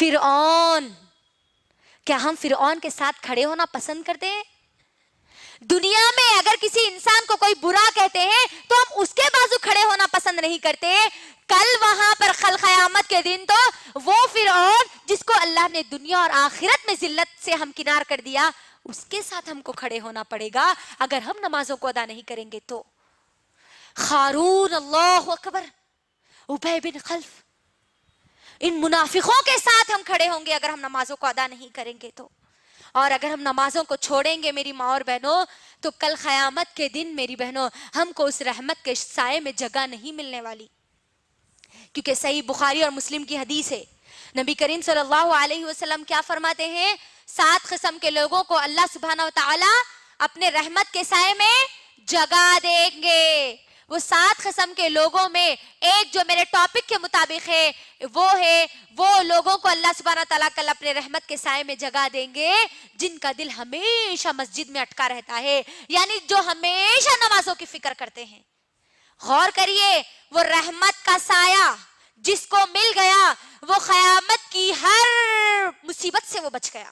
فرعون، کیا ہم فرعون کے ساتھ کھڑے ہونا پسند کرتے ہیں؟ دنیا میں اگر کسی انسان کو کوئی برا کہتے ہیں تو ہم اس کے بازو کھڑے ہونا پسند نہیں کرتے. کل وہاں پر قیامت کے دن تو وہ فرعون جس کو اللہ نے دنیا اور آخرت میں ذلت سے ہمکنار کر دیا، اس کے ساتھ ہم کو کھڑے ہونا پڑے گا اگر ہم نمازوں کو ادا نہیں کریں گے تو. قارون، اللہ اکبر، ابی بن خلف، ان منافقوں کے ساتھ ہم کھڑے ہوں گے اگر ہم نمازوں کو ادا نہیں کریں گے تو. اور اگر ہم نمازوں کو چھوڑیں گے میری ماں اور بہنوں تو کل قیامت کے دن میری بہنوں ہم کو اس رحمت کے سائے میں جگہ نہیں ملنے والی. کیونکہ صحیح بخاری اور مسلم کی حدیث ہے، نبی کریم صلی اللہ علیہ وسلم کیا فرماتے ہیں؟ 7 قسم کے لوگوں کو اللہ سبحانہ وتعالی اپنے رحمت کے سائے میں جگہ دیں گے. وہ 7 قسم کے لوگوں میں ایک جو میرے ٹاپک کے مطابق ہے وہ لوگوں کو اللہ سبحانہ تعالیٰ کل اپنے رحمت کے سائے میں جگہ دیں گے جن کا دل ہمیشہ مسجد میں اٹکا رہتا ہے، یعنی جو ہمیشہ نمازوں کی فکر کرتے ہیں. غور کریے، وہ رحمت کا سایہ جس کو مل گیا وہ قیامت کی ہر مصیبت سے وہ بچ گیا،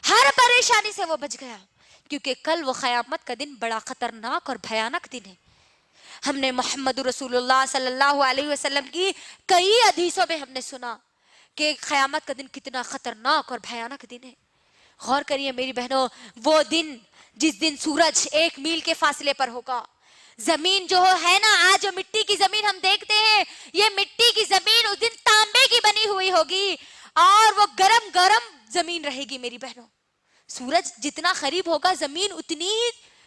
ہر پریشانی سے وہ بچ گیا، کیونکہ کل وہ قیامت کا دن بڑا خطرناک اور بھیانک دن ہے. ہم نے محمد رسول اللہ صلی اللہ علیہ وسلم کی کئی حدیثوں میں ہم نے سنا کہ قیامت کا دن کتنا خطرناک اور بھیانک دن ہے. غور کریے میری بہنوں، وہ دن جس دن سورج 1 میل کے فاصلے پر ہوگا، زمین جو ہے نا، آج جو مٹی کی زمین ہم دیکھتے ہیں، یہ مٹی کی زمین اس دن تانبے کی بنی ہوئی ہوگی اور وہ گرم گرم زمین رہے گی میری بہنوں. سورج جتنا قریب ہوگا زمین اتنی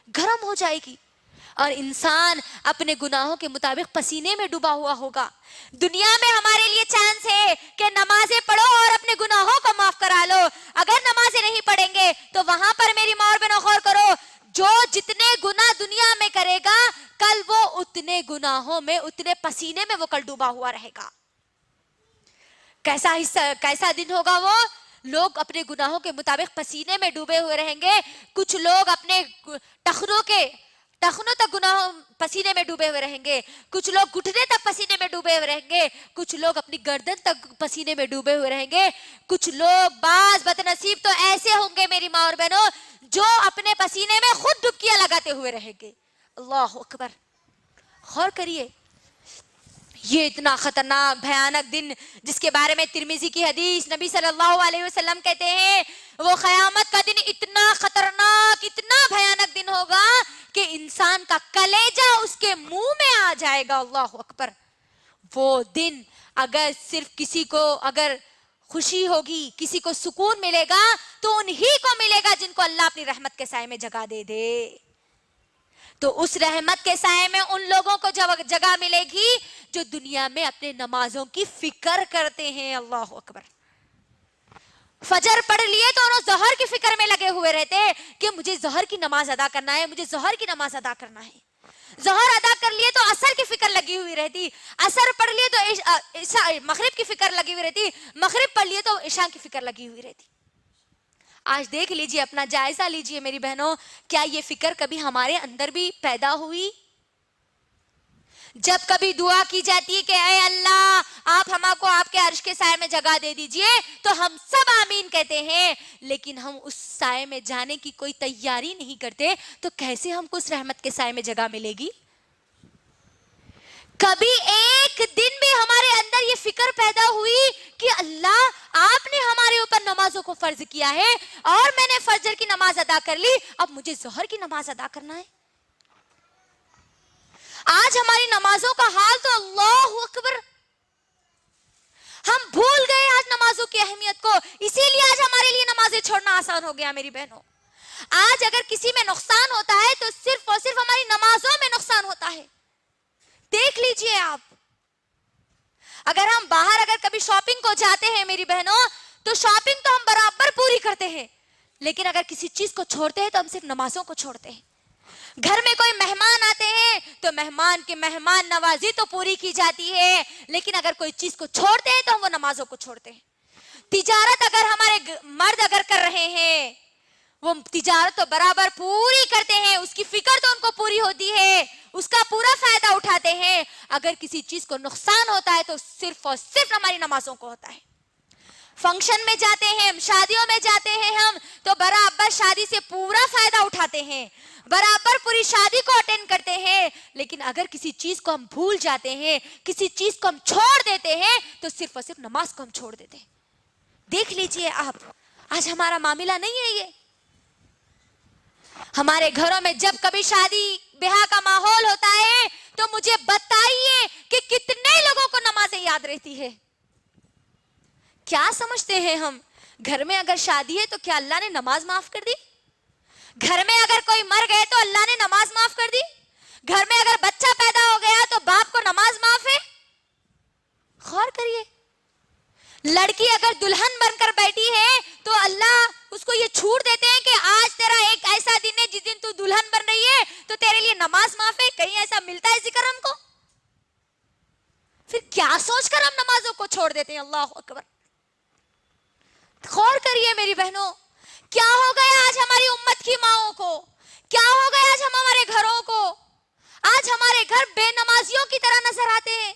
گرم ہو جائے گی اور انسان اپنے گناہوں کے مطابق پسینے میں ڈوبا ہوا ہوگا. دنیا میں ہمارے لیے چانس ہے کہ نمازیں پڑھو اور اپنے گناہوں کو معاف کرا لو. اگر نمازیں نہیں پڑھیں گے تو وہاں پر میری ماں اور بہنوں غور کرو، جو جتنے گناہ دنیا میں کرے گا کل وہ اتنے گناہوں میں، اتنے پسینے میں وہ کل ڈوبا ہوا رہے گا. کیسا دن ہوگا وہ؟ لوگ اپنے گناہوں کے مطابق پسینے میں ڈوبے ہوئے رہیں گے. کچھ لوگ اپنے ٹخنوں تک گناہوں پسینے میں ڈوبے ہوئے رہیں گے، کچھ لوگ گھٹنے تک پسینے میں ڈوبے ہوئے رہیں گے، کچھ لوگ اپنی گردن تک پسینے میں ڈوبے ہوئے رہیں گے. کچھ لوگ بعض بدنصیب تو ایسے ہوں گے میری ماں اور بہنوں جو اپنے پسینے میں خود ڈبکیاں لگاتے ہوئے رہیں گے. اللہ اکبر. غور کریے، یہ اتنا خطرناک بھیانک دن جس کے بارے میں ترمذی کی حدیث نبی صلی اللہ علیہ وسلم کہتے ہیں وہ قیامت کا دن اتنا خطرناک، اتنا بھیانک دن ہوگا کہ انسان کا کلیجہ اس کے منہ میں آ جائے گا. اللہ اکبر. وہ دن اگر صرف کسی کو اگر خوشی ہوگی، کسی کو سکون ملے گا تو انہی کو ملے گا جن کو اللہ اپنی رحمت کے سائے میں جگہ دے دے. تو اس رحمت کے سائے میں ان لوگوں کو جگہ ملے گی جو دنیا میں اپنے نمازوں کی فکر کرتے ہیں. اللہ اکبر. فجر پڑھ لیے تو انہوں ظہر کی فکر میں لگے ہوئے رہتے کہ مجھے ظہر کی نماز ادا کرنا ہے، مجھے ظہر کی نماز ادا کرنا ہے. ظہر ادا کر لیے تو عصر کی فکر لگی ہوئی رہتی، عصر پڑھ لیے تو مغرب کی فکر لگی ہوئی رہتی، مغرب پڑھ لیے تو عشاء کی فکر لگی ہوئی رہتی. آج دیکھ لیجئے، اپنا جائزہ لیجئے میری بہنوں، کیا یہ فکر کبھی ہمارے اندر بھی پیدا ہوئی؟ جب کبھی دعا کی جاتی ہے کہ اے اللہ آپ ہمارے کو آپ کے عرش کے سائے میں جگہ دے دیجئے تو ہم سب آمین کہتے ہیں، لیکن ہم اس سائے میں جانے کی کوئی تیاری نہیں کرتے تو کیسے ہم کو اس رحمت کے سائے میں جگہ ملے گی؟ کبھی ایک دن بھی ہمارے اندر یہ فکر پیدا ہوئی کہ اللہ آپ نے ہمارے اوپر نمازوں کو فرض کیا ہے اور میں نے فجر کی نماز ادا کر لی، اب مجھے ظہر کی نماز ادا کرنا ہے؟ آج ہماری نمازوں کا حال تو اللہ اکبر، ہم بھول گئے آج نمازوں کی اہمیت کو، اسی لیے آج ہمارے لیے نمازیں چھوڑنا آسان ہو گیا میری بہنوں. آج اگر کسی میں نقصان ہوتا ہے تو صرف اور صرف ہماری نمازوں میں نقصان ہوتا ہے. دیکھ لیجئے آپ، اگر ہم باہر اگر کبھی شاپنگ کو جاتے ہیں میری بہنوں تو شاپنگ تو ہم برابر پوری کرتے ہیں، لیکن اگر کسی چیز کو چھوڑتے ہیں تو ہم صرف نمازوں کو چھوڑتے ہیں. گھر میں کوئی مہمان آتے ہیں تو مہمان کی مہمان نوازی تو پوری کی جاتی ہے، لیکن اگر کوئی چیز کو چھوڑتے ہیں تو ہم وہ نمازوں کو چھوڑتے ہیں. تجارت اگر ہمارے مرد اگر کر رہے ہیں وہ تجارت تو برابر پوری کرتے ہیں, اس کی فکر تو ان کو پوری ہوتی ہے, اس کا پورا فائدہ اٹھاتے ہیں. اگر کسی چیز کو نقصان ہوتا ہے تو صرف اور صرف ہماری نمازوں کو ہوتا ہے. فنکشن میں جاتے ہیں, شادیوں میں جاتے ہیں ہم, تو برابر شادی سے پورا فائدہ اٹھاتے ہیں, برابر پوری شادی کو اٹینڈ کرتے ہیں. لیکن اگر کسی چیز کو ہم بھول جاتے ہیں, کسی چیز کو ہم چھوڑ دیتے ہیں, تو صرف اور صرف نماز کو ہم چھوڑ دیتے ہیں. دیکھ لیجئے آپ, آج ہمارا معاملہ نہیں ہے یہ. ہمارے گھروں میں جب کبھی شادی بیاہ کا ماحول ہوتا ہے تو مجھے بتائیے کہ کتنے لوگوں کو نمازیں یاد رہتی ہے. کیا سمجھتے ہیں ہم, گھر میں اگر شادی ہے تو کیا اللہ نے نماز معاف کر دی؟ گھر میں اگر کوئی مر گئے تو اللہ نے نماز معاف کر دی؟ گھر میں اگر بچہ پیدا ہو گیا تو باپ کو نماز معاف ہے؟ غور کریے. لڑکی اگر دلہن بن کر بیٹھی ہے تو اللہ اس کو یہ چھوٹ دیتے ہیں کہ آج تیرا ایک ایسا دن ہے جس دن تو دلہن بن رہی ہے تو تیرے لیے نماز معاف ہے. کہیں ایسا ملتا ہے ذکر ہم کو؟ پھر کیا سوچ کر ہم نمازوں کو چھوڑ دیتے ہیں؟ اللہ اکبر. غور کریے میری بہنوں, کیا ہو گیا آج ہماری امت کی ماؤں کو, کیا ہو گیا آج ہمارے گھروں کو. آج ہمارے گھر بے نمازیوں کی طرح نظر آتے ہیں.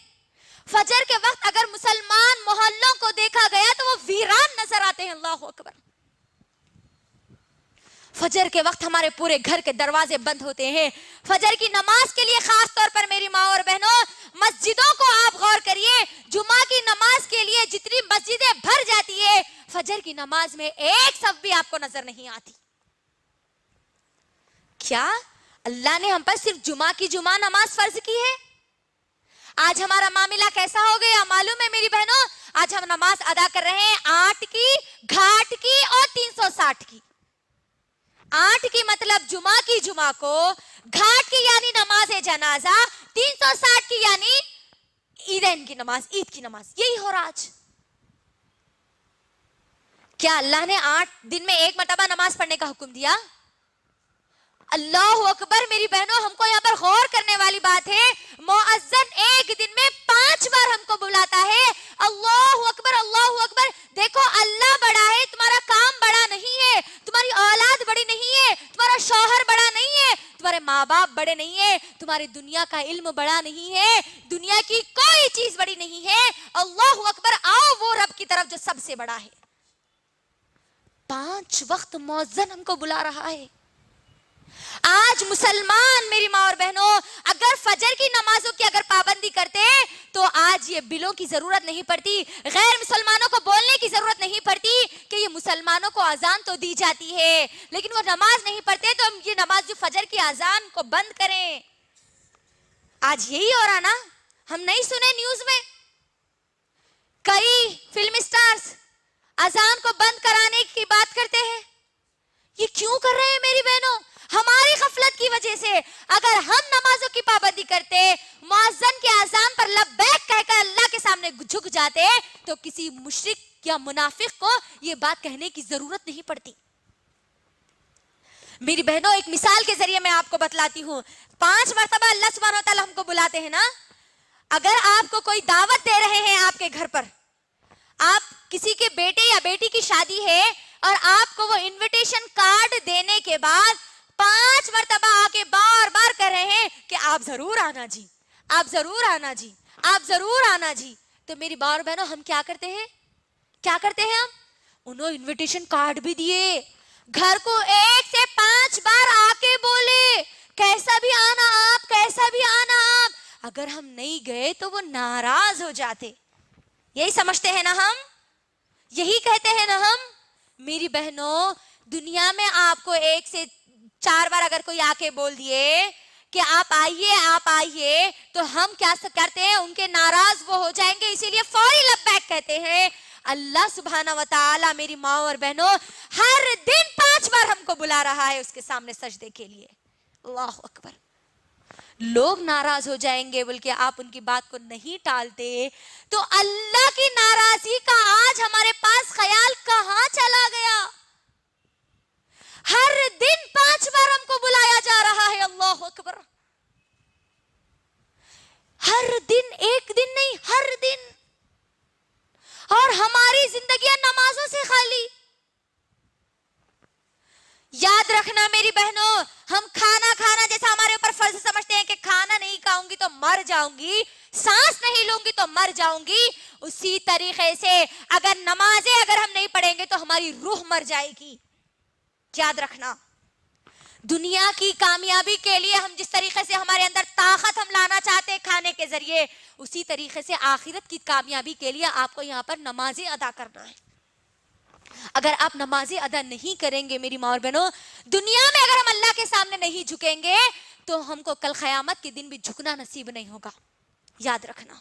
فجر کے وقت اگر مسلمان محلوں کو دیکھا گیا تو وہ ویران نظر آتے ہیں. اللہ اکبر. فجر کے وقت ہمارے پورے گھر کے دروازے بند ہوتے ہیں. فجر کی نماز کے لیے خاص طور پر میری ماں اور بہنوں, مسجدوں کو آپ غور کریے, جمعہ کی نماز کے لیے جتنی مسجدیں بھر جاتی ہے, فجر کی نماز میں ایک صف بھی آپ کو نظر نہیں آتی. کیا اللہ نے ہم پر صرف جمعہ کی جمعہ نماز فرض کی ہے؟ آج ہمارا معاملہ کیسا ہو گیا معلوم ہے میری بہنوں؟ آج ہم نماز ادا کر رہے ہیں 8 کی, گھاٹ کی اور 360 کی. 8 کی مطلب جمعہ کی جمعہ کو, گھاٹ کی یعنی نماز جنازہ, 360 کی یعنی عیدین کی نماز, عید کی نماز. یہی ہو رہا آج. کیا اللہ نے 8 دن میں ایک مرتبہ نماز پڑھنے کا حکم دیا؟ اللہ اکبر. میری بہنوں, ہم کو یہاں پر غور کرنے والی بات ہے, مؤذن ایک دن میں 5 بار ہم کو بلاتا ہے. اللہ اکبر, اللہ اکبر. دیکھو اللہ بڑا ہے, تمہارا کام بڑا نہیں ہے, تمہاری اولاد بڑی نہیں ہے, تمہارا شوہر بڑا نہیں ہے, تمہارے ماں باپ بڑے نہیں ہے, تمہاری دنیا کا علم بڑا نہیں ہے, دنیا کی کوئی چیز بڑی نہیں ہے. اللہ اکبر. آؤ وہ رب کی طرف جو سب سے بڑا ہے. 5 وقت مؤذن ہم کو بلا رہا ہے. آج مسلمان میری ماں اور بہنوں اگر فجر کی نمازوں کی اگر پابندی کرتے تو آج یہ بلوں کی ضرورت نہیں پڑتی, غیر مسلمانوں کو بولنے کی ضرورت نہیں پڑتی کہ یہ مسلمانوں کو اذان تو دی جاتی ہے لیکن وہ نماز نہیں پڑھتے, تو ہم یہ نماز جو فجر کی اذان کو بند کریں. آج یہی ہو رہا نا, ہم نہیں سنے نیوز میں کئی فلم اسٹارز اذان کو بند کرانے کی بات کرتے ہیں. یہ کیوں کر رہے ہیں میری بہنوں؟ ہماری غفلت کی وجہ سے. اگر ہم نمازوں کی پابندی کرتے, مؤذن کے اذان پر لبیک کہہ کر اللہ کے سامنے جھک جاتے, تو کسی مشرک یا منافق کو یہ بات کہنے کی ضرورت نہیں پڑتی. میری بہنوں, ایک مثال کے ذریعے میں آپ کو بتلاتی ہوں. 5 مرتبہ اللہ سبحانہ وتعالی ہم کو بلاتے ہیں نا. اگر آپ کو کوئی دعوت دے رہے ہیں آپ کے گھر پر, آپ کسی کے بیٹے یا بیٹی کی شادی ہے اور آپ کو وہ انویٹیشن کارڈ دینے کے بعد 5 مرتبہ آ کے بار بار کہہ رہے ہیں کہ آپ ضرور آنا جی, آپ ضرور آنا جی, آپ ضرور آنا جی, تو میری بار بہنوں ہم کیا کرتے ہیں؟ کیا کرتے ہیں ہم؟ انہوں انویٹیشن کارڈ بھی دیے, گھر کو 1 سے 5 بار آ کے بولے کیسا بھی آنا آپ, کیسا بھی آنا آپ. اگر ہم نہیں گئے تو وہ ناراض ہو جاتے. یہی سمجھتے ہیں نا ہم, یہی کہتے ہیں نا ہم. میری بہنوں, دنیا میں آپ کو 1 سے 4 بار اگر کوئی آ کے بول دیے کہ آپ آئیے, آپ آئیے, تو ہم کیا کرتے ہیں؟ ان کے ناراض وہ ہو جائیں گے, اسی لیے فوری لبیک کہتے ہیں. اللہ سبحانہ و تعالی میری ماں اور بہنوں ہر دن 5 بار ہم کو بلا رہا ہے اس کے سامنے سجدے کے لیے. اللہ اکبر. لوگ ناراض ہو جائیں گے بلکہ آپ ان کی بات کو نہیں ٹالتے, تو اللہ کی ناراضی کا آج ہمارے پاس خیال کہاں چلا گیا؟ ہر دن 5 بار ہم کو بلایا جا رہا ہے. اللہ اکبر. ہر دن, ایک دن نہیں, ہر دن. اور ہماری زندگیاں نمازوں سے خالی. بہنوں ہم کھانا کھانا جیسا ہمارے اوپر فرض سمجھتے ہیں کہ کھانا نہیں کھاؤں گی تو مر جاؤں گی, سانس نہیں لوں گی تو مر جاؤں گی, اسی طریقے سے اگر نمازیں اگر ہم نہیں پڑھیں گے تو ہماری روح مر جائے گی. یاد رکھنا, دنیا کی کامیابی کے لیے ہم جس طریقے سے ہمارے اندر طاقت ہم لانا چاہتے ہیں کھانے کے ذریعے, اسی طریقے سے آخرت کی کامیابی کے لیے آپ کو یہاں پر نمازیں ادا کرنا ہے. اگر آپ نمازیں ادا نہیں کریں گے میری ماں اور بہنوں, دنیا میں اگر ہم اللہ کے سامنے نہیں جھکیں گے تو ہم کو کل قیامت کے دن بھی جھکنا نصیب نہیں ہوگا. یاد رکھنا,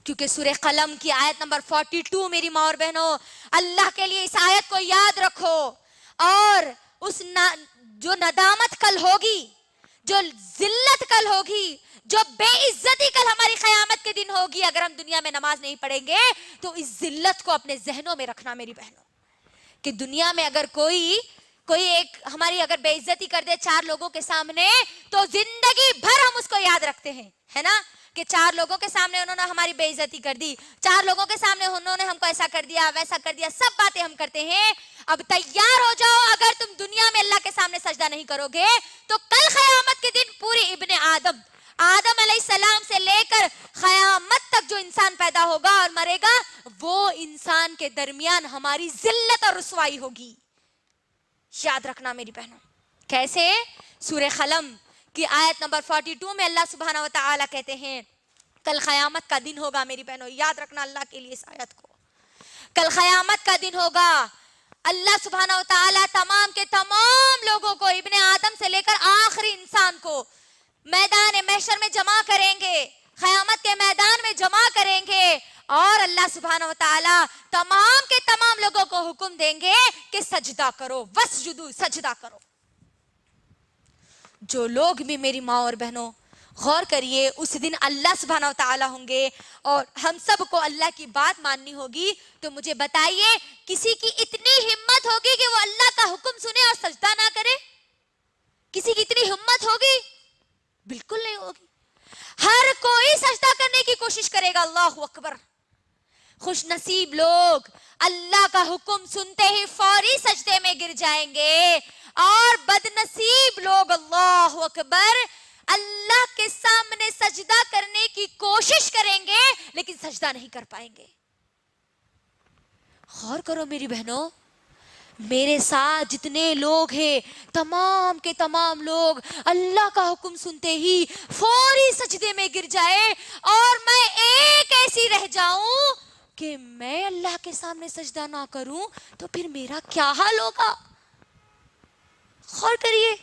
کیونکہ سورہ قلم کی آیت نمبر 42 میری ماں اور بہنوں, اللہ کے لیے اس آیت کو یاد رکھو, اور اس جو ندامت کل ہوگی, جو ذلت کل ہوگی, جو بے عزتی کل ہماری قیامت کے دن ہوگی اگر ہم دنیا میں نماز نہیں پڑھیں گے, تو اس ذلت کو اپنے ذہنوں میں رکھنا میری بہنوں, کہ دنیا میں اگر کوئی ایک ہماری اگر بے عزتی کر دے 4 لوگوں کے سامنے, تو زندگی بھر ہم اس کو یاد رکھتے ہیں, ہے نا, کہ 4 لوگوں کے سامنے انہوں نے ہماری بے عزتی کر دی, 4 لوگوں کے سامنے انہوں نے ہم کو ایسا کر دیا ویسا کر دیا, سب باتیں ہم کرتے ہیں. اب تیار ہو جاؤ, اگر تم دنیا میں اللہ کے سامنے سجدہ نہیں کرو گے تو کل قیامت کے دن پوری ابن آدم علیہ السلام سے لے کر قیامت تک جو انسان پیدا ہوگا اور مرے گا, وہ انسان کے درمیان ہماری ذلت اور رسوائی ہوگی. یاد رکھنا میری بہنوں. کیسے؟ سورہ قلم کی آیت نمبر 42 میں اللہ سبحانہ و تعالی کہتے ہیں کل قیامت کا دن ہوگا میری بہنوں. یاد رکھنا اللہ کے لیے اس آیت کو, کل قیامت کا دن ہوگا. اللہ سبحانہ و تعالی تمام کے تمام لوگوں کو, ابن آدم سے لے کر آخری انسان کو میدان محشر میں جمع کریں گے, قیامت کے میدان میں جمع کریں گے, اور اللہ سبحانہ و تعالی تمام کے تمام لوگوں کو حکم دیں گے کہ سجدہ کرو, وسجدوا, سجدہ کرو. جو لوگ بھی میری ماں اور بہنوں غور کریے, اس دن اللہ سبحانہ و تعالی ہوں گے اور ہم سب کو اللہ کی بات ماننی ہوگی. تو مجھے بتائیے, کسی کی اتنی ہمت ہوگی کہ وہ اللہ کا حکم سنے اور سجدہ نہ کرے؟ کسی کی اتنی ہمت ہوگی؟ بالکل نہیں ہوگی. ہر کوئی سجدہ کرنے کی کوشش کرے گا. اللہ اکبر. خوش نصیب لوگ اللہ کا حکم سنتے ہی فوری سجدے میں گر جائیں گے, اور بد نصیب لوگ اللہ اکبر اللہ کے سامنے سجدہ کرنے کی کوشش کریں گے لیکن سجدہ نہیں کر پائیں گے. غور کرو میری بہنوں, میرے ساتھ جتنے لوگ ہیں تمام کے تمام لوگ اللہ کا حکم سنتے ہی فوری سجدے میں گر جائے, اور میں ایک ایسی رہ جاؤں کہ میں اللہ کے سامنے سجدہ نہ کروں تو پھر میرا کیا حال ہوگا. غور کریے,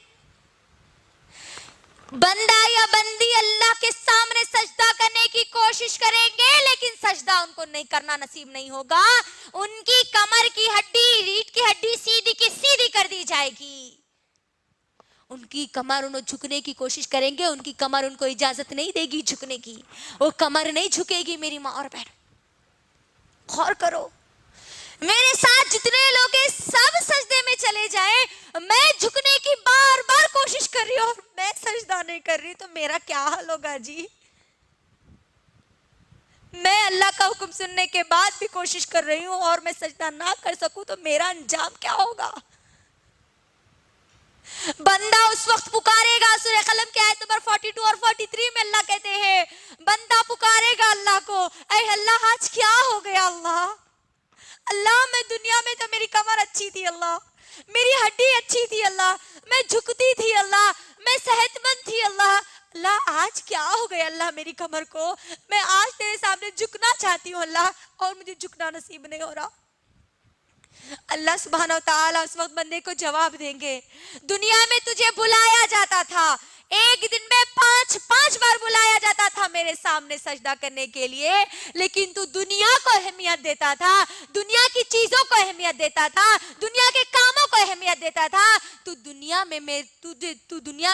بندہ یا بندی اللہ کے سامنے سجدہ کرنے کی کوشش کریں گے لیکن سجدہ ان کو نہیں کرنا نصیب نہیں ہوگا. ان کی کمر کی ہڈی, ریڑھ کی ہڈی سیدھی کی سیدھی کر دی جائے گی. ان کی کمر انہوں جھکنے کی کوشش کریں گے, ان کی کمر ان کو اجازت نہیں دے گی جھکنے کی, وہ کمر نہیں جھکے گی میری ماں اور بہن. غور کرو, میرے ساتھ جتنے لوگ ہیں سب سجدے میں چلے جائیں, میں جھکنے کی بار بار کوشش کر رہی ہوں اور میں سجدہ نہیں کر رہی, تو میرا کیا حال ہوگا جی. میں اللہ کا حکم سننے کے بعد بھی کوشش کر رہی ہوں اور میں سجدہ نہ کر سکوں تو میرا انجام کیا ہوگا. بندہ اس وقت پکارے گا, سورہ قلم کی آیت نمبر 42 اور 43 میں اللہ کہتے ہیں بندہ پکارے گا اللہ کو, اے اللہ آج کیا ہو گیا, اللہ میں دنیا میں تو میری کمر اچھی تھی, اللہ میری ہڈی اچھی تھی, اللہ میں جھکتی تھی, اللہ میں صحت مند تھی, اللہ آج کیا ہو گیا اللہ میری کمر کو, میں آج تیرے سامنے جھکنا چاہتی ہوں اللہ, اور مجھے جھکنا نصیب نہیں ہو رہا. اللہ سبحانہ و تعالیٰ اس وقت بندے کو جواب دیں گے, دنیا میں تجھے بلایا جاتا تھا, ایک دن میں 5 بار بلایا جاتا تھا میرے سامنے سجدہ کرنے کے لیے, لیکن تو دنیا کو اہمیت دیتا تھا, دنیا کی چیزوں کو اہمیت دیتا تھا, دنیا کے کاموں کو اہمیت دیتا تھا. تو دنیا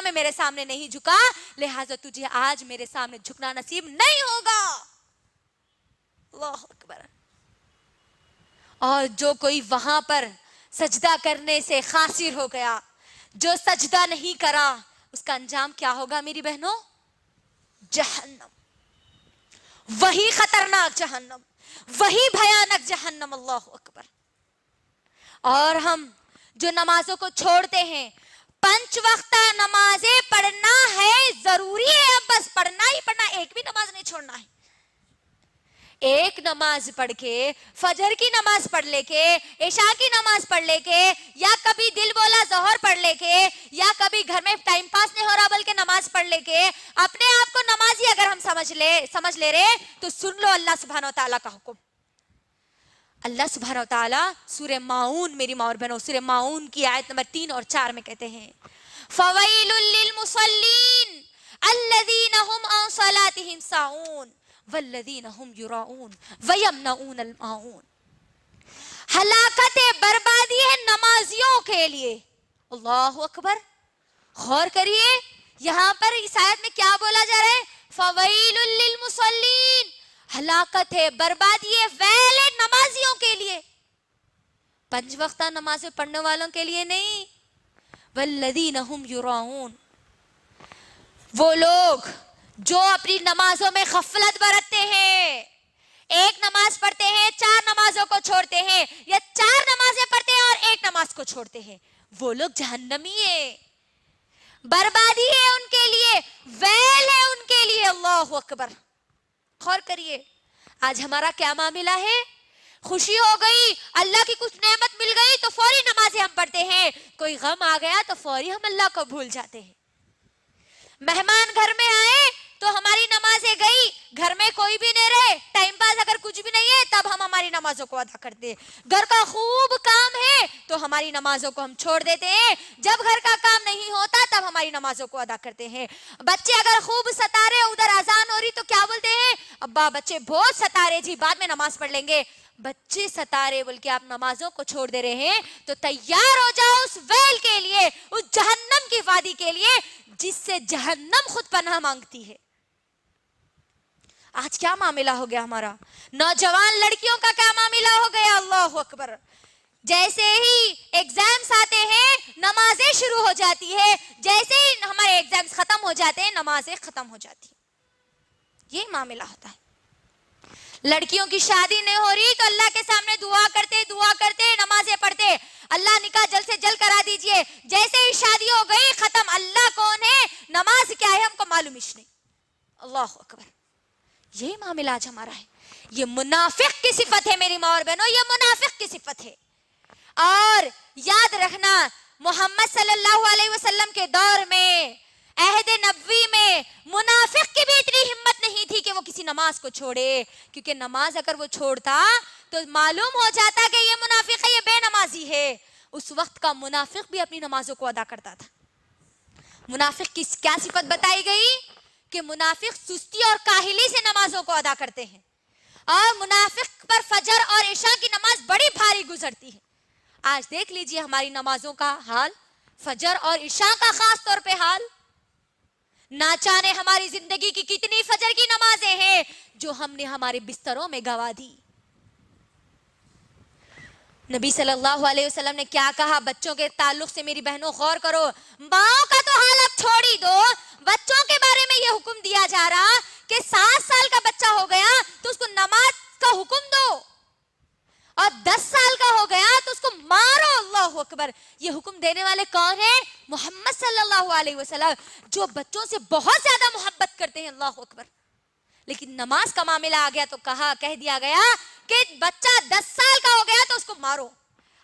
میں میرے سامنے نہیں جھکا, لہٰذا تجھے آج میرے سامنے جھکنا نصیب نہیں ہوگا. اللہ اکبر. اور جو کوئی وہاں پر سجدہ کرنے سے قاصر ہو گیا, جو سجدہ نہیں کرا, اس کا انجام کیا ہوگا میری بہنوں؟ جہنم. وہی خطرناک جہنم, وہی بھیانک جہنم. اللہ اکبر. اور ہم جو نمازوں کو چھوڑتے ہیں, 5 وقت نمازیں پڑھنا ہے ضروری ہے، اب بس پڑھنا ہی پڑھنا، ایک بھی نماز نہیں چھوڑنا ہے. ایک نماز پڑھ کے، فجر کی نماز پڑھ لے کے، عشاء کی نماز پڑھ لے کے، یا کبھی دل بولا ظہر پڑھ لے کے، یا کبھی گھر میں ٹائم پاس نہیں ہو رہا بلکہ نماز پڑھ لے کے، اپنے آپ کو نمازی اگر ہم سمجھ لے رہے تو سن لو اللہ سبحانہ و تعالیٰ کا حکم. اللہ سبحانہ و تعالیٰ سورہ ماؤن، میری ماں اور بہنوں، سورہ ماؤن کی آیت نمبر 3 اور 4 میں کہتے ہیں فَوَيْلٌ لِّلْمُصَلِّينَ الَّذِينَ هُمْ عَن صَلَاتِهِمْ سَاهُونَ وَالَّذِينَ هُمْ يُرَاءُونَ وَيَمْنَعُونَ الْمَاعُونَ. ہلاکت بربادی ہے نمازیوں کے لیے. اللہ اکبر. غور کریے یہاں پر اس آیت میں کیا بولا جا رہا ہے؟ فَوَيْلٌ لِّلْمُصَلِّينَ. ہلاکت ہے، بربادی ہے، ویل ہے نمازیوں کے لیے. 5 وقت نمازیں پڑھنے والوں کے لیے نہیں. وَالَّذِينَ هُمْ يُرَاءُونَ. وہ لوگ جو اپنی نمازوں میں غفلت برتتے ہیں، ایک نماز پڑھتے ہیں 4 نمازوں کو چھوڑتے ہیں، یا 4 نمازیں پڑھتے ہیں اور ایک نماز کو چھوڑتے ہیں، وہ لوگ جہنمی ہیں. بربادی ہے ان کے لیے، ویل ہے ان کے لیے. اللہ اکبر. غور کریے آج ہمارا کیا معاملہ ہے؟ خوشی ہو گئی، اللہ کی کچھ نعمت مل گئی تو فوری نمازیں ہم پڑھتے ہیں، کوئی غم آ گیا تو فوری ہم اللہ کو بھول جاتے ہیں. مہمان گھر میں آئے تو ہماری نمازیں گئی، گھر میں کوئی بھی نہیں رہے، ٹائم پاس اگر کچھ بھی نہیں ہے تب ہم ہماری نمازوں کو ادا کرتے ہیں. گھر کا خوب کام ہے تو ہماری نمازوں کو ہم چھوڑ دیتے ہیں، جب گھر کا کام نہیں ہوتا تب ہماری نمازوں کو ادا کرتے ہیں. بچے اگر خوب ستا رہے، ادھر اذان ہو رہی تو کیا بولتے ہیں؟ ابا بچے بہت ستا رہے جی، بعد میں نماز پڑھ لیں گے. بچے ستارے بول کے آپ نمازوں کو چھوڑ دے رہے ہیں تو تیار ہو جاؤ اس ویل کے لیے، اس جہنم کی وادی کے لیے جس سے جہنم خود پناہ مانگتی ہے. آج کیا معاملہ ہو گیا ہمارا؟ نوجوان لڑکیوں کا کیا معاملہ ہو گیا؟ اللہ اکبر. جیسے ہی ایگزامز آتے ہیں نمازیں شروع ہو جاتی ہے، جیسے ہی ہمارے ایگزامز ختم ہو جاتے ہیں نمازیں ختم ہو جاتی ہیں. یہ معاملہ ہوتا ہے. لڑکیوں کی شادی نہیں ہو رہی تو اللہ کے سامنے دعا کرتے نمازیں پڑھتے، اللہ نکاح جلد سے جلد کرا دیجئے. جیسے ہی شادی ہو گئی ختم، اللہ کون ہے، نماز کیا ہے ہم کو معلوم ہی نہیں. اللہ اکبر. یہ معاملہ آج ہمارا ہے. یہ منافق کی صفت ہے میری ماں اور بہنوں، یہ منافق کی صفت ہے. اور یاد رکھنا محمد صلی اللہ علیہ وسلم کے دور میں، عہد نبوی میں، منافق کی بھی اتنی ہمت نہیں تھی کہ وہ کسی نماز کو چھوڑے، کیونکہ نماز اگر وہ چھوڑتا تو معلوم ہو جاتا کہ یہ منافق ہے، یہ بے نمازی ہے. اس وقت کا منافق بھی اپنی نمازوں کو ادا کرتا تھا. منافق کی کیا صفت بتائی گئی؟ کہ منافق سستی اور کاہلی سے نمازوں کو ادا کرتے ہیں، اور منافق پر فجر اور عشاء کی نماز بڑی بھاری گزرتی ہے. آج دیکھ لیجئے ہماری نمازوں کا حال، فجر اور عشاء کا خاص طور پہ حال. نہ جانے ہماری زندگی کی کتنی فجر کی نمازیں ہیں جو ہم نے ہمارے بستروں میں گوا دی. نبی صلی اللہ علیہ وسلم نے کیا کہا بچوں کے تعلق سے؟ میری بہنوں غور کرو. ماؤں کا تو حال اب چھوڑ ہی دو، بچوں کے بارے میں یہ حکم دیا جا رہا کہ 7 سال کا بچہ ہو گیا تو اس کو نماز کا حکم دو، اور 10 سال کا ہو گیا تو اس کو مارو. اللہ اکبر. یہ حکم دینے والے کون ہیں؟ محمد صلی اللہ علیہ وسلم، جو بچوں سے بہت زیادہ محبت کرتے ہیں. اللہ اکبر. لیکن نماز کا معاملہ آ گیا تو کہہ دیا گیا کہ بچہ 10 سال کا ہو گیا تو اس کو مارو.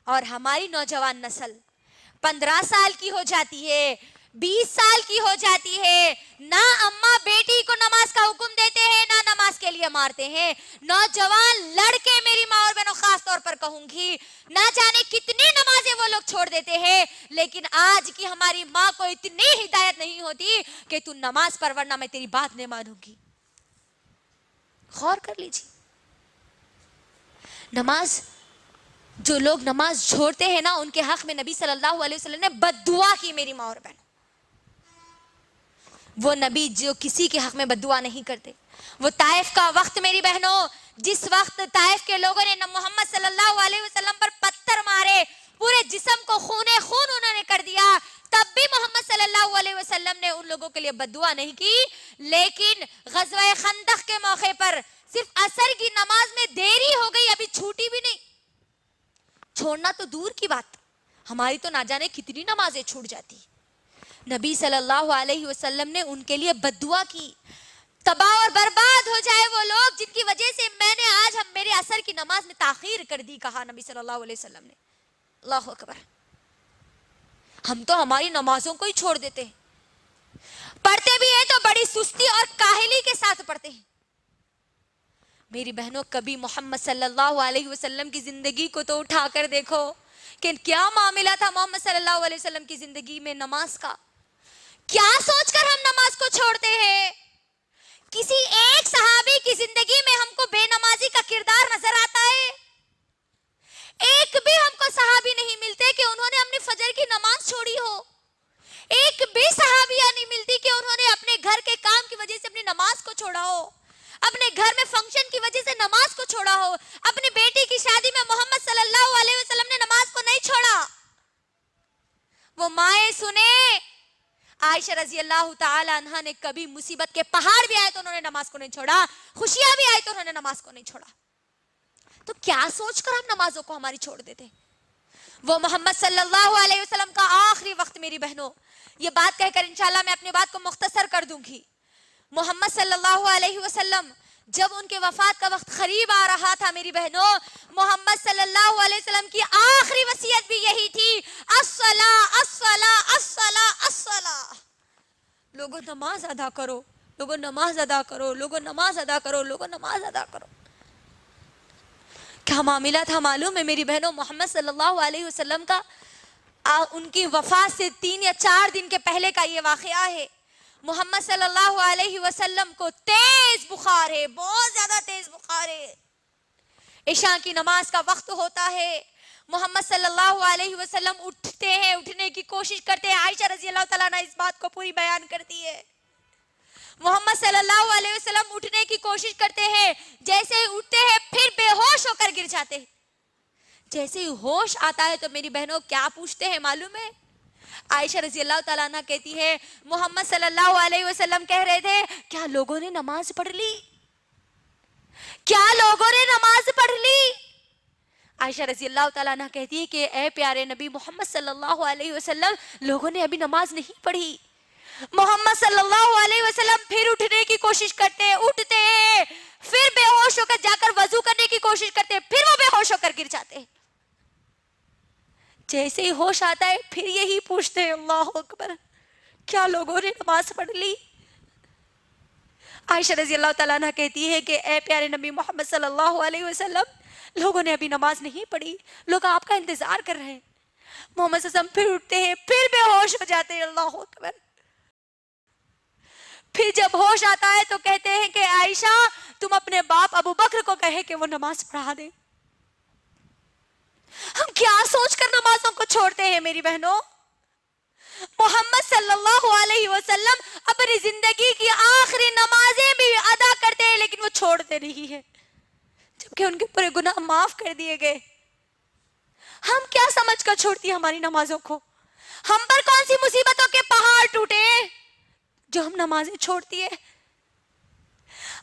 اور ہماری نوجوان نسل 15 سال کی ہو جاتی ہے، 20 سال کی ہو جاتی ہے، نہ اماں بیٹی کو نماز کا حکم دیتے ہیں نہ نماز کے لیے مارتے ہیں. نوجوان لڑکے، میری ماں اور بہنوں خاص طور پر کہوں گی، نہ جانے کتنی نمازیں وہ لوگ چھوڑ دیتے ہیں. لیکن آج کی ہماری ماں کو اتنی ہدایت نہیں ہوتی کہ تو نماز پڑھ ورنہ میں تیری بات نہیں مانوں گی. غور کر لیجیے. نماز، جو لوگ نماز چھوڑتے ہیں نا ان کے حق میں نبی صلی اللہ علیہ وسلم نے بد دعا کی. میری ماں اور بہنوں، وہ نبی جو کسی کے حق میں بد دعا نہیں کرتے. وہ طائف کا وقت میری بہنوں، جس وقت طائف کے لوگوں نے محمد صلی اللہ علیہ وسلم پر پتھر مارے، پورے جسم کو خون انہوں نے کر دیا، تب بھی محمد صلی اللہ علیہ وسلم نے ان لوگوں کے لیے بد دعا نہیں کی. لیکن غزوہ خندق کے موقع پر صرف عصر کی نماز میں دیری ہو گئی، ابھی چھوٹی بھی نہیں. چھوڑنا تو دور کی بات، ہماری تو نہ جانے کتنی نمازیں چھوٹ جاتی. نبی صلی اللہ علیہ وسلم نے ان کے لیے بد دعا کی، تباہ اور برباد ہو جائے وہ لوگ جن کی وجہ سے میں نے آج ہم میرے عصر کی نماز میں تاخیر کر دی، کہا نبی صلی اللہ علیہ وسلم نے۔ اللہ اکبر۔ ہم تو ہماری نمازوں کو ہی چھوڑ دیتے ہیں، پڑھتے بھی ہیں تو بڑی سستی اور کاہلی کے ساتھ پڑھتے ہیں۔ میری بہنوں، کبھی محمد صلی اللہ علیہ وسلم کی زندگی کو تو اٹھا کر دیکھو کہ کیا معاملہ تھا محمد صلی اللہ علیہ وسلم کی زندگی میں نماز کا۔ کیا سوچ کر ہم نماز کو چھوڑتے ہیں؟ کسی ایک صحابی کی زندگی میں ہم کو بے نمازی کا کردار نظر آتا ہے؟ ایک بھی ہم کو صحابی نہیں ملتے کہ انہوں نے اپنی فجر کی نماز چھوڑی ہو۔ ایک بھی صحابیہ نہیں ملتی کہ انہوں نے اپنے گھر کے کام کی وجہ سے اپنی نماز کو چھوڑا ہو، اپنے گھر میں فنکشن کی وجہ سے نماز کو چھوڑا ہو۔ اپنی بیٹی کی شادی میں محمد صلی اللہ علیہ وسلم نے نماز کو نہیں چھوڑا۔ وہ مائیں سنے، عائشہ رضی اللہ تعالی عنہا نے کبھی مصیبت کے پہاڑ بھی آئے تو انہوں نے نماز کو نہیں چھوڑا، خوشیاں بھی آئی تو انہوں نے نماز کو نہیں چھوڑا۔ تو کیا سوچ کر ہم نمازوں کو ہماری چھوڑ دیتے؟ وہ محمد صلی اللہ علیہ وسلم کا آخری وقت، میری بہنوں، یہ بات کہہ کر انشاءاللہ میں اپنی بات کو مختصر کر دوں گی۔ محمد صلی اللہ علیہ وسلم جب ان کے وفات کا وقت قریب آ رہا تھا، میری بہنوں، محمد صلی اللہ علیہ وسلم کی آخری وصیت بھی یہی تھی، الصلاۃ الصلاۃ الصلاۃ الصلاۃ۔ لوگوں نماز ادا کرو، لوگوں نماز ادا کرو، لوگوں نماز ادا کرو، لوگوں نماز ادا کرو۔ کیا معاملہ تھا معلوم ہے میری بہنوں؟ محمد صلی اللہ علیہ وسلم کا ان کی وفات سے 3 یا 4 دن کے پہلے کا یہ واقعہ ہے۔ محمد صلی اللہ علیہ وسلم کو تیز بخار ہے، بہت زیادہ تیز بخار ہے۔ عشاء کی نماز کا وقت ہوتا ہے، محمد صلی اللہ علیہ وسلم اٹھتے ہیں، اٹھنے کی کوشش کرتے ہیں۔ عائشہ رضی اللہ تعالیٰ عنہ اس بات کو پوری بیان کرتی ہے۔ محمد صلی اللہ علیہ وسلم اٹھنے کی کوشش کرتے ہیں، جیسے ہی اٹھتے ہیں پھر بے ہوش ہو کر گر جاتے ہیں۔ جیسے ہی ہوش آتا ہے تو میری بہنوں کیا پوچھتے ہیں معلوم ہے؟ عائشہ رضی اللہ تعالیٰ عنہ کہتی ہے، محمد صلی اللہ علیہ وسلم کہہ رہے تھے، کیا لوگوں نے نماز پڑھ لی؟ کیا لوگوں نے نماز پڑھ لی؟ عائشہ رضی اللہ تعالیٰ عنہ کہتی ہے کہ اے پیارے نبی محمد صلی اللہ علیہ وسلم، لوگوں نے ابھی نماز نہیں پڑھی۔ محمد صلی اللہ علیہ وسلم پھر اٹھنے کی کوشش کرتے ہیں، اٹھتے ہیں، پھر بے ہوش ہو کر جا کر وضو کرنے کی کوشش کرتے ہیں، پھر وہ بے ہوش ہو کر گر جاتے ہیں۔ جیسے ہی ہوش آتا ہے پھر یہی پوچھتے ہیں، اللہ اکبر، کیا لوگوں نے نماز پڑھ لی؟ عائشہ رضی اللہ تعالیٰ عنہ کہتی ہے کہ اے پیارے نبی محمد صلی اللہ علیہ وسلم، لوگوں نے ابھی نماز نہیں پڑھی، لوگ آپ کا انتظار کر رہے ہیں۔ محمد صلی اللہ علیہ وسلم پھر اٹھتے ہیں، پھر بے ہوش ہو جاتے ہیں، اللہ اکبر۔ پھر جب ہوش آتا ہے تو کہتے ہیں کہ عائشہ، تم اپنے باپ ابو بکر کو کہے کہ وہ نماز پڑھا دے۔ ہم کیا سوچ کر نمازوں کو چھوڑتے ہیں میری بہنوں؟ محمد صلی اللہ علیہ وسلم اپنی زندگی کی آخری نمازیں بھی ادا کرتے ہیں لیکن وہ چھوڑتے نہیں ہیں، جبکہ ان کے پورے گناہ معاف کر دیے گئے۔ ہم کیا سمجھ کر چھوڑتی ہیں ہماری نمازوں کو؟ ہم پر کون سی مصیبتوں کے پہاڑ ٹوٹے ہیں جو ہم نمازیں چھوڑتی ہے؟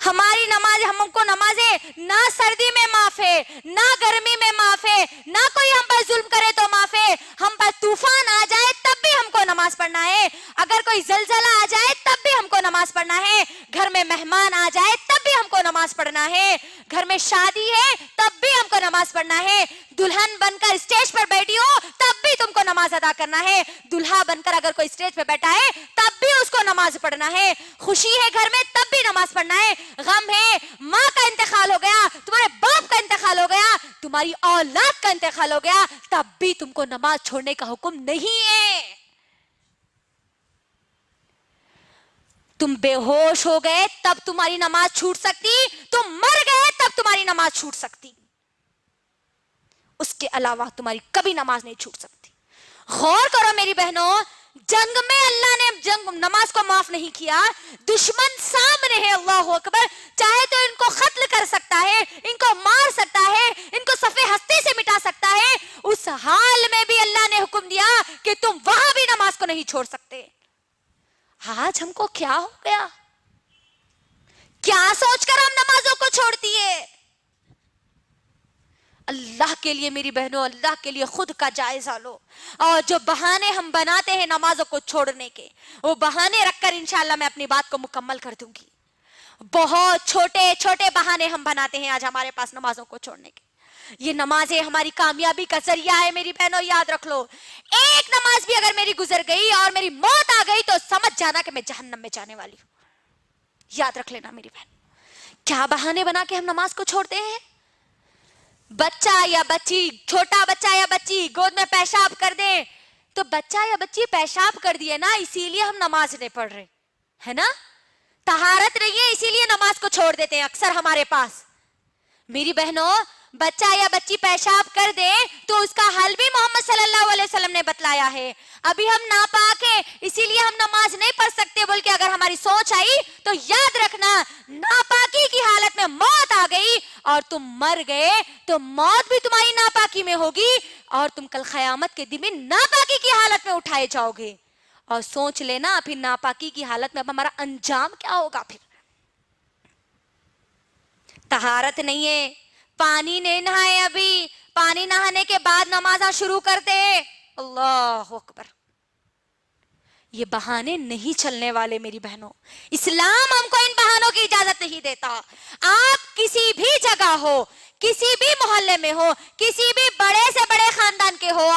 ہماری نماز، ہم کو نمازیں نہ سردی میں معاف ہے، نہ گرمی میں معاف ہے، نہ کوئی ہم پر ظلم کرے تو معاف ہے۔ ہم پر طوفان آ جائے تب بھی ہم کو نماز پڑھنا ہے، اگر کوئی زلزلہ آ جائے تب بھی ہم کو نماز پڑھنا ہے، گھر میں مہمان آ جائے تب بھی ہم کو نماز پڑھنا ہے، گھر میں شادی ہے تب بھی ہم کو نماز پڑھنا ہے، دلہن بن کر اسٹیج پر بیٹھی ہو تب بھی تم کو نماز ادا کرنا ہے، دلہا بن کر اگر کوئی اسٹیج پہ بیٹھا ہے تب بھی اس کو نماز پڑھنا ہے، خوشی ہے گھر میں تب بھی نماز پڑھنا ہے، غم ہے، ماں کا انتقال ہو گیا، تمہارے باپ کا انتقال ہو گیا، تمہاری اولاد کا انتقال ہو گیا، تب بھی تم کو نماز چھوڑنے کا حکم نہیں ہے۔ تم بے ہوش ہو گئے تب تمہاری نماز چھوٹ سکتی، تم مر گئے تب تمہاری نماز چھوٹ سکتی، اس کے علاوہ تمہاری کبھی نماز نہیں چھوٹ سکتی۔ غور کرو میری بہنوں، جنگ میں اللہ نے نماز کو معاف نہیں کیا، دشمن سامنے ہے، اللہ اکبر، چاہے تو ان کو قتل کر سکتا ہے، ان کو مار سکتا ہے، ان کو صفحے ہستی سے مٹا سکتا ہے، اس حال میں بھی اللہ نے حکم دیا کہ تم وہاں بھی نماز کو نہیں چھوڑ سکتے۔ آج ہم کو کیا ہو گیا؟ کیا سوچ کر ہم نمازوں کو چھوڑتی ہے؟ اللہ کے لیے میری بہنوں، اللہ کے لیے خود کا جائزہ لو. اور جو بہانے ہم بناتے ہیں نمازوں کو چھوڑنے کے، وہ بہانے رکھ کر انشاءاللہ میں اپنی بات کو مکمل کر دوں گی. بہت چھوٹے چھوٹے بہانے ہم بناتے ہیں آج ہمارے پاس نمازوں کو چھوڑنے کے. یہ نمازیں ہماری کامیابی کا ذریعہ ہے میری بہنوں، یاد رکھ لو. ایک نماز بھی اگر میری گزر گئی اور میری موت آ گئی تو سمجھ جانا کہ میں جہنم میں جانے والی ہوں. یاد رکھ لینا میری بہن. کیا بہانے بنا کے ہم نماز کو چھوڑتے ہیں؟ بچہ یا بچی، چھوٹا بچہ یا بچی گود میں پیشاب کر دیں تو بچہ یا بچی پیشاب کر دیے نا، اسی لیے ہم نماز نہیں پڑھ رہے ہے نا. طہارت نہیں ہے اسی لیے نماز کو چھوڑ دیتے ہیں اکثر ہمارے پاس. میری بہنوں، بچہ یا بچی پیشاب کر دے تو اس کا حل بھی محمد صلی اللہ علیہ وسلم نے بتلایا ہے. ابھی ہم ناپاک ہیں اسی لیے ہم نماز نہیں پڑھ سکتے بول کے اگر ہماری سوچ آئی تو یاد رکھنا، ناپاکی کی حالت میں موت آ گئی اور تم مر گئے تو موت بھی تمہاری ناپاکی میں ہوگی اور تم کل قیامت کے دن میں ناپاکی کی حالت میں اٹھائے جاؤ گے. اور سوچ لینا پھر ناپاکی کی حالت میں اب ہمارا انجام کیا ہوگا. پھر طہارت نہیں ہے، پانی نہیں نہائے، ابھی پانی نہانے کے بعد نمازاں شروع کرتے. اللہ اکبر. یہ بہانے نہیں چلنے والے میری بہنوں. اسلام ہم کو ان بہانوں کی اجازت نہیں دیتا. آپ کسی بھی جگہ ہو، کسی بھی محلے میں ہو، کسی بھی بڑے سے بڑے خاندان کے ہو،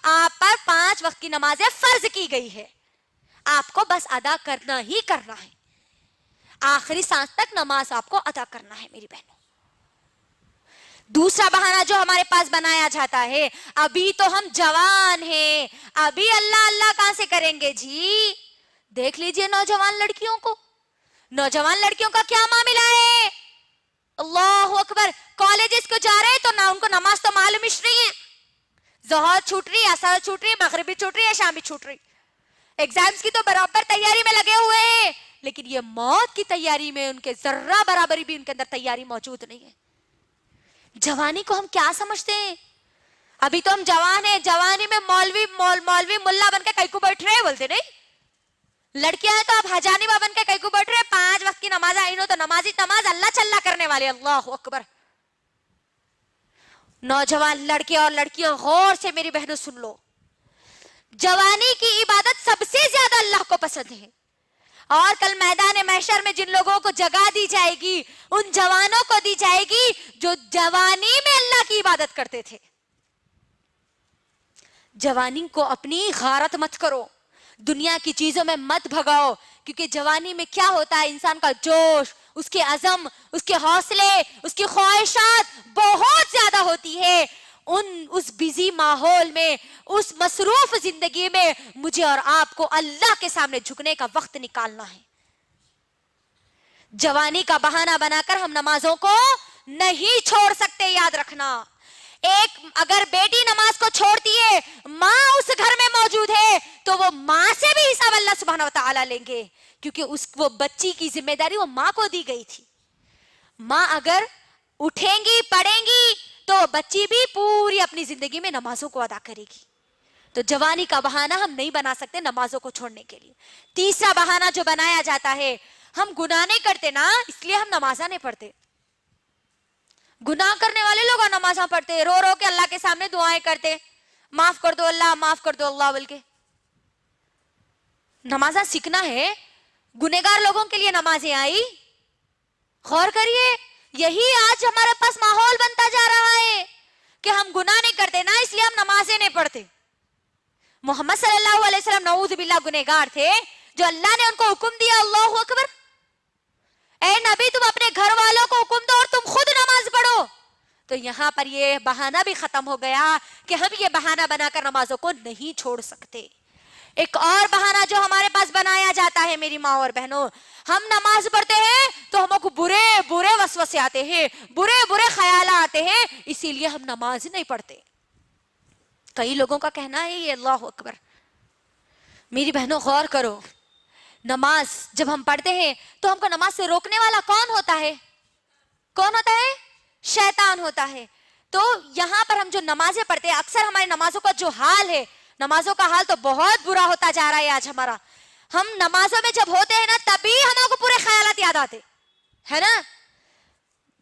آپ پر 5 وقت کی نمازیں فرض کی گئی ہے. آپ کو بس ادا کرنا ہی کرنا ہے. آخری سانس تک نماز آپ کو ادا کرنا ہے میری بہنوں. دوسرا بہانہ جو ہمارے پاس بنایا جاتا ہے، ابھی تو ہم جوان ہیں، ابھی اللہ اللہ کہاں سے کریں گے جی. دیکھ لیجئے نوجوان لڑکیوں کو، نوجوان لڑکیوں کا کیا معاملہ ہے. اللہ اکبر. کالجز کو جا رہے تو نہ ان کو نماز تو معلوم ہی نہیں ہے. ظہر چھوٹ رہی، عصر چھوٹ رہی، مغرب بھی چھوٹ رہی ہے، شام بھی چھوٹ رہی. ایگزامز کی تو برابر تیاری میں لگے ہوئے ہیں، لیکن یہ موت کی تیاری میں ان کے ذرہ برابری بھی ان کے اندر تیاری موجود نہیں ہے. جوانی کو ہم کیا سمجھتے ہیں؟ ابھی تو ہم جوان ہیں، جوانی میں مولوی ملا بن کے کئی کو بیٹھ رہے بولتے نہیں. لڑکیاں ہیں تو آپ حجانی با بن کے کئی کو بیٹھ رہے. 5 وقت کی نماز آئینو تو نمازی نماز اللہ چلنا کرنے والے. اللہ اکبر. نوجوان لڑکے اور لڑکیاں غور سے میری بہنوں سن لو. جوانی کی عبادت سب سے زیادہ اللہ کو پسند ہے. اور کل میدان محشر میں جن لوگوں کو جگہ دی جائے گی ان جوانوں کو دی جائے گی جو جوانی میں اللہ کی عبادت کرتے تھے. جوانی کو اپنی غارت مت کرو، دنیا کی چیزوں میں مت بھگاؤ، کیونکہ جوانی میں کیا ہوتا ہے، انسان کا جوش، اس کے عزم، اس کے حوصلے، اس کی خواہشات بہت زیادہ ہوتی ہے. اس بیزی ماحول میں، اس مصروف زندگی میں مجھے اور آپ کو اللہ کے سامنے جھکنے کا وقت نکالنا ہے. جوانی کا بہانہ بنا کر ہم نمازوں کو نہیں چھوڑ سکتے. یاد رکھنا، ایک اگر بیٹی نماز کو چھوڑتی ہے، ماں اس گھر میں موجود ہے تو وہ ماں سے بھی حساب اللہ سبحانہ و تعالیٰ لیں گے، کیونکہ وہ بچی کی ذمہ داری وہ ماں کو دی گئی تھی. ماں اگر اٹھیں گی، پڑھیں گی تو بچی بھی پوری اپنی زندگی میں نمازوں کو ادا کرے گی. تو جوانی کا بہانہ ہم نہیں بنا سکتے نمازوں کو چھوڑنے کے لیے. تیسرا بہانہ جو بنایا جاتا ہے، ہم گناہ نہیں کرتے نا اس لیے ہم نمازاں نہیں پڑھتے. گناہ کرنے والے لوگ نمازاں پڑھتے، رو رو کے اللہ کے سامنے دعائیں کرتے، معاف کر دو اللہ، معاف کر دو اللہ بول کے. نمازاں سیکھنا ہے. گنہگار لوگوں کے لیے نمازیں آئی. غور کریے، یہی آج ہمارے پاس ماحول بنتا جا رہا ہے کہ ہم گناہ نہیں کرتے نا اس لیے ہم نمازیں نہیں پڑھتے. محمد صلی اللہ علیہ وسلم نعوذ باللہ گنہگار تھے جو اللہ نے ان کو حکم دیا. اللہ اکبر. اے نبی تم اپنے گھر والوں کو حکم دو اور تم خود نماز پڑھو. تو یہاں پر یہ بہانہ بھی ختم ہو گیا کہ ہم یہ بہانہ بنا کر نمازوں کو نہیں چھوڑ سکتے. ایک اور بہانہ جو ہمارے پاس بنایا جاتا ہے میری ماں اور بہنوں، ہم نماز پڑھتے ہیں تو ہم کو برے برے وسوسے آتے ہیں، برے برے خیالات آتے ہیں، اسی لیے ہم نماز نہیں پڑھتے. کئی لوگوں کا کہنا ہے یہ. اللہ اکبر. میری بہنوں غور کرو، نماز جب ہم پڑھتے ہیں تو ہم کو نماز سے روکنے والا کون ہوتا ہے؟ کون ہوتا ہے؟ شیطان ہوتا ہے. تو یہاں پر ہم جو نمازیں پڑھتے ہیں، اکثر ہماری نمازوں کا جو حال ہے، نمازوں کا حال تو بہت برا ہوتا جا رہا ہے آج ہمارا. ہم نمازوں میں جب ہوتے ہیں نا تبھی ہمارے کو پورے خیالات یاد آتے ہے نا.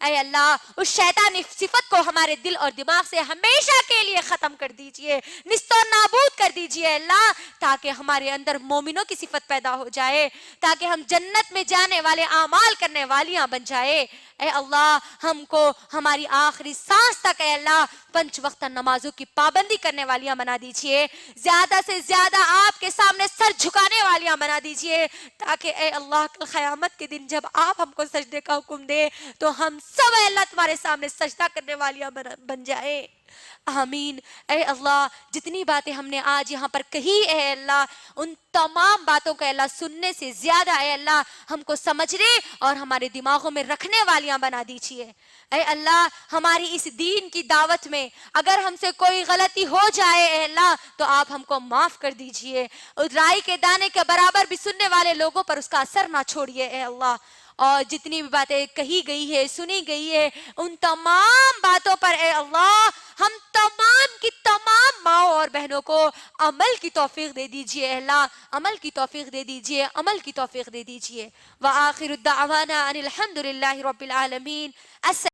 اے اللہ اس شیطانی صفت کو ہمارے دل اور دماغ سے ہمیشہ کے لیے ختم کر دیجئے، نیست و نابود کر دیجئے اے اللہ، تاکہ ہمارے اندر مومنوں کی صفت پیدا ہو جائے، تاکہ ہم جنت میں جانے والے اعمال کرنے والیاں بن جائے۔ اے اللہ ہم کو ہماری آخری سانس تک اے اللہ 5 وقت نمازوں کی پابندی کرنے والیاں بنا دیجئے، زیادہ سے زیادہ آپ کے سامنے سر جھکانے والیاں بنا دیجئے، تاکہ اے اللہ کل قیامت کے دن جب آپ ہم کو سجدے کا حکم دے تو ہم سب اے اللہ تمہارے سامنے سجدہ کرنے والیاں بن جائے۔ آمین۔ اے اللہ جتنی باتیں ہم نے آج یہاں پر کہی اے اللہ، ان تمام باتوں کو اے اللہ سننے سے زیادہ اے اللہ ہم کو سمجھنے اور ہمارے دماغوں میں رکھنے والیاں بنا دیجئے۔ اے اللہ ہماری اس دین کی دعوت میں اگر ہم سے کوئی غلطی ہو جائے اے اللہ تو آپ ہم کو معاف کر دیجئے، رائی کے دانے کے برابر بھی سننے والے لوگوں پر اس کا اثر نہ چھوڑیے اے اللہ، اور جتنی بھی باتیں کہی گئی ہے سنی گئی ہے ان تمام باتوں پر اے اللہ ہم تمام کی تمام ماؤں اور بہنوں کو عمل کی توفیق دے دیجئے اے اللہ، عمل کی توفیق دے دیجئے، عمل کی توفیق دے دیجئے۔ وآخر الدعوانا ان الحمد للہ رب العالمین۔